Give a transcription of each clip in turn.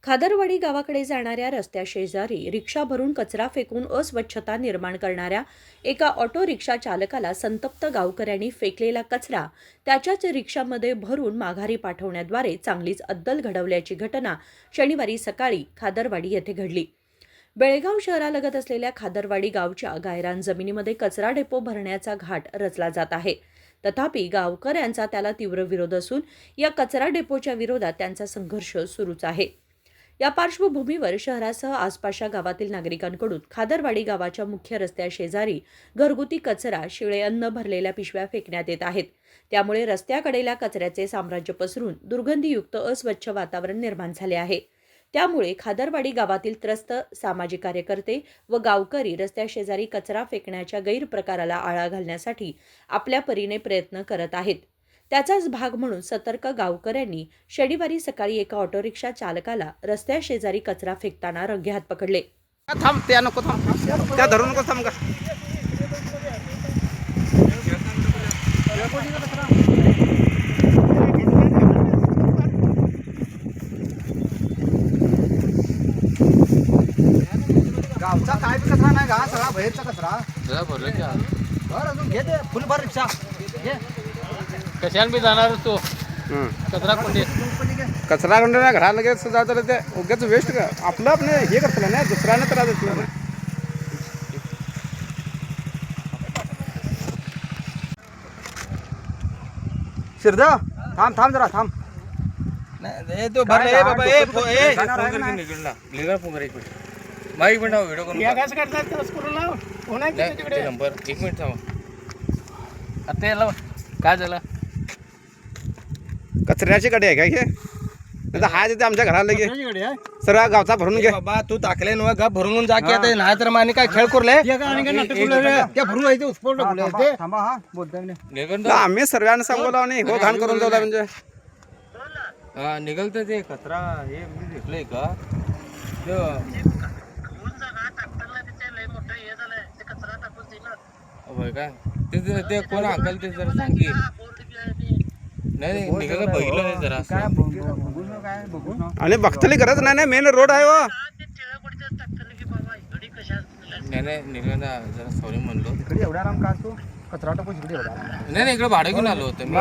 खादरवाडी गावाकडे जाणाऱ्या रस्त्याशेजारी रिक्षा भरून कचरा फेकून अस्वच्छता निर्माण करणाऱ्या एका ऑटो रिक्षा चालकाला संतप्त गावकऱ्यांनी फेकलेला कचरा त्याच्याच रिक्षामध्ये भरून माघारी पाठवण्याद्वारे चांगलीच अद्दल घडवल्याची घटना शनिवारी सकाळी खादरवाडी येथे घडली. बेळगाव शहरालगत असलेल्या खादरवाडी गावच्या गायरान जमिनीमध्ये कचरा डेपो भरण्याचा घाट रचला जात आहे. तथापि गावकऱ्यांचा त्याला तीव्र विरोध असून या कचरा डेपोच्या विरोधात त्यांचा संघर्ष सुरूच आहे. या पार्श्वभूमीवर शहरासह आसपासच्या गावातील नागरिकांकडून खादरवाडी गावाच्या मुख्य रस्त्याशेजारी घरगुती कचरा, शिळे अन्न भरलेल्या पिशव्या फेकण्यात येत आहेत. त्यामुळे रस्त्याकडेला कचऱ्याचे साम्राज्य पसरून दुर्गंधीयुक्त अस्वच्छ वातावरण निर्माण झाले आहे. त्यामुळे खादरवाडी गावातील त्रस्त सामाजिक कार्यकर्ते व गावकरी रस्त्याशेजारी कचरा फेकण्याच्या गैरप्रकाराला आळा घालण्यासाठी आपल्या परीने प्रयत्न करत आहेत. त्याचाच भाग म्हणून सतर्क गावकऱ्यांनी शनिवारी सकाळी एका ऑटो रिक्षा चालकाला रस्त्याशेजारी कचरा फेकताना रंगेहात पकडले. थांब, त्या नको थांब, त्या धरू नको थांब का. गावचा काय बी कचरा नाही का, सगळा बाहेरचा कचरा भरलं की भर, अजून घे ते फुल भर रिक्षा घे. कशाने बी जाणार तू कचरा कोंडी कचरा कोंडी ना घराला लगेच जातं ते उगाच वेस्ट का आपलं आपण हे करतलं ना, दुसऱ्यानं त्रास देतलं ना. शिरदा थांब थांब जरा थांब. नाही तो भरले बाबा. ए निघला निघा फोन एक मिनिट माईक मिनिट व्हिडिओ करून कसं करतात नंबर 1 मिनिट थांबा. आता याला काय झालं, कचऱ्याची गाडी आहे का हे? हा तिथे आमच्या घराला गे सर्व गावचा भरून घे बाबा. तू टाकले नव्हे गप भरून जा की आता नाही तर माने काय खेळ करले आम्ही सर्वांना सांगवलं आणि हो घाण करून जाऊ म्हणजे निघलत ते कचरा. हे मी घेतलंय का काय ते कोण अंकल ते जरा सांगी. नाही निघालं बघितलं नाही जरा आणि बघतली गरज नाही ना, मेन रोड आहे वा. नाही निघलं जरा सॉरी म्हणलो. एवढा आराम का तू कचरा टाकू इकडे एवढा नाही इकडे भाडं घेऊन आलो होतो मी.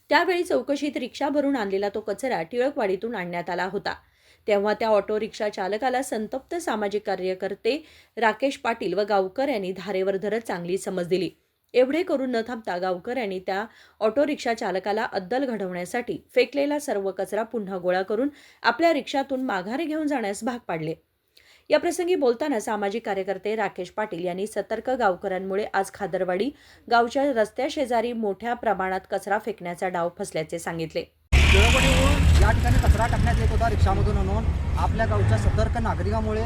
त्यावेळी चौकशीत रिक्षा भरून आणलेला तो कचरा टिळकवाडीतून आणण्यात आला होता. तेव्हा त्या ऑटो रिक्षा चालकाला संतप्त सामाजिक कार्यकर्ते राकेश पाटील व गावकऱ्यांनी धारेवर धरत चांगली समज दिली. एवढे करून न थांबता गावकऱ्यांनी त्या ऑटो रिक्षा चालकाला अद्दल घडवण्यासाठी फेकलेला सर्व कचरा पुन्हा गोळा करून आपल्या रिक्षातून माघारी घेऊन जाण्यास भाग पाडले. या प्रसंगी बोलताना सामाजिक कार्यकर्ते राकेश पाटील यांनी सतर्क गावकऱ्यांमुळे आज खादरवाडी गावच्या रस्त्याशेजारी मोठ्या प्रमाणात कचरा फेकण्याचा डाव फसल्याचे सांगितले. या ठिकाणी कचरा टाकण्यात येत होता रिक्षामधून आणून. आपल्या गावच्या सतर्क नागरिकांमुळे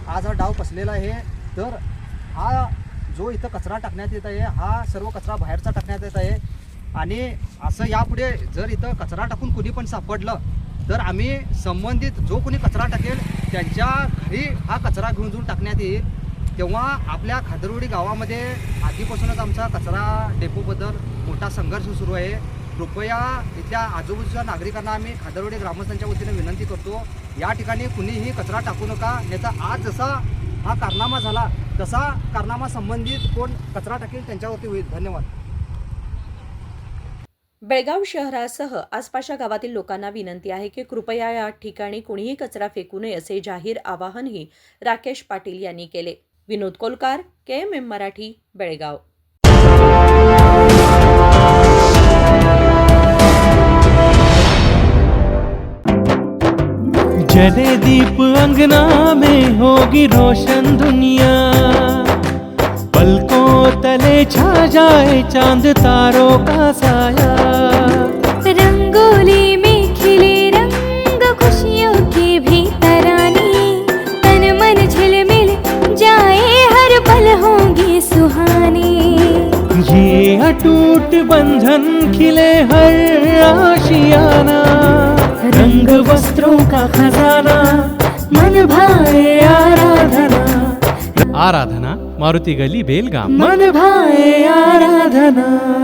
आज हा डाव फसलेला आहे. तर हा जो इथं कचरा टाकण्यात येत आहे हा सर्व कचरा बाहेरचा टाकण्यात येत आहे. आणि असं यापुढे जर इथं कचरा टाकून कुणी पण सापडलं तर आम्ही संबंधित जो कोणी कचरा टाकेल त्यांच्या घरी हा कचरा घेऊन जाऊन टाकण्यात येईल. तेव्हा आपल्या खादरवाडी गावामध्ये आधीपासूनच आमचा कचरा डेपोबद्दल मोठा संघर्ष सुरू आहे. कृपया इथल्या आजूबाजूच्या नागरिकांना आम्ही खादरवाडी ग्रामस्थांच्या वतीने विनंती करतो, या ठिकाणी कुणीही कचरा टाकू नका. याचा आज जसा हा कारनामा झाला तसा कारनामा संबंधित कोण कचरा टाकेल त्यांच्यावरती होईल. धन्यवाद. बेळगाव शहरासह आसपासच्या गावातील लोकांना विनंती आहे की कृपया या ठिकाणी कुणीही कचरा फेकू नये असे जाहीर आवाहनही राकेश पाटील यांनी केले. विनोद कोलकार, KMM मराठी, बेळगाव. जले दीप अंगना में होगी रोशन दुनिया, पलकों तले छा जाए चांद तारों का साया. रंगोली में खिले रंग खुशियों के भी तराने, तन मन झिलमिल जाए हर पल होंगे सुहाने. ये अटूट बंधन खिले हर आशियाना, रंग वस्त्रों का खजाना मन भाए आराधना. आराधना, मारुती गली, बेलगाम। मन भाए आराधना।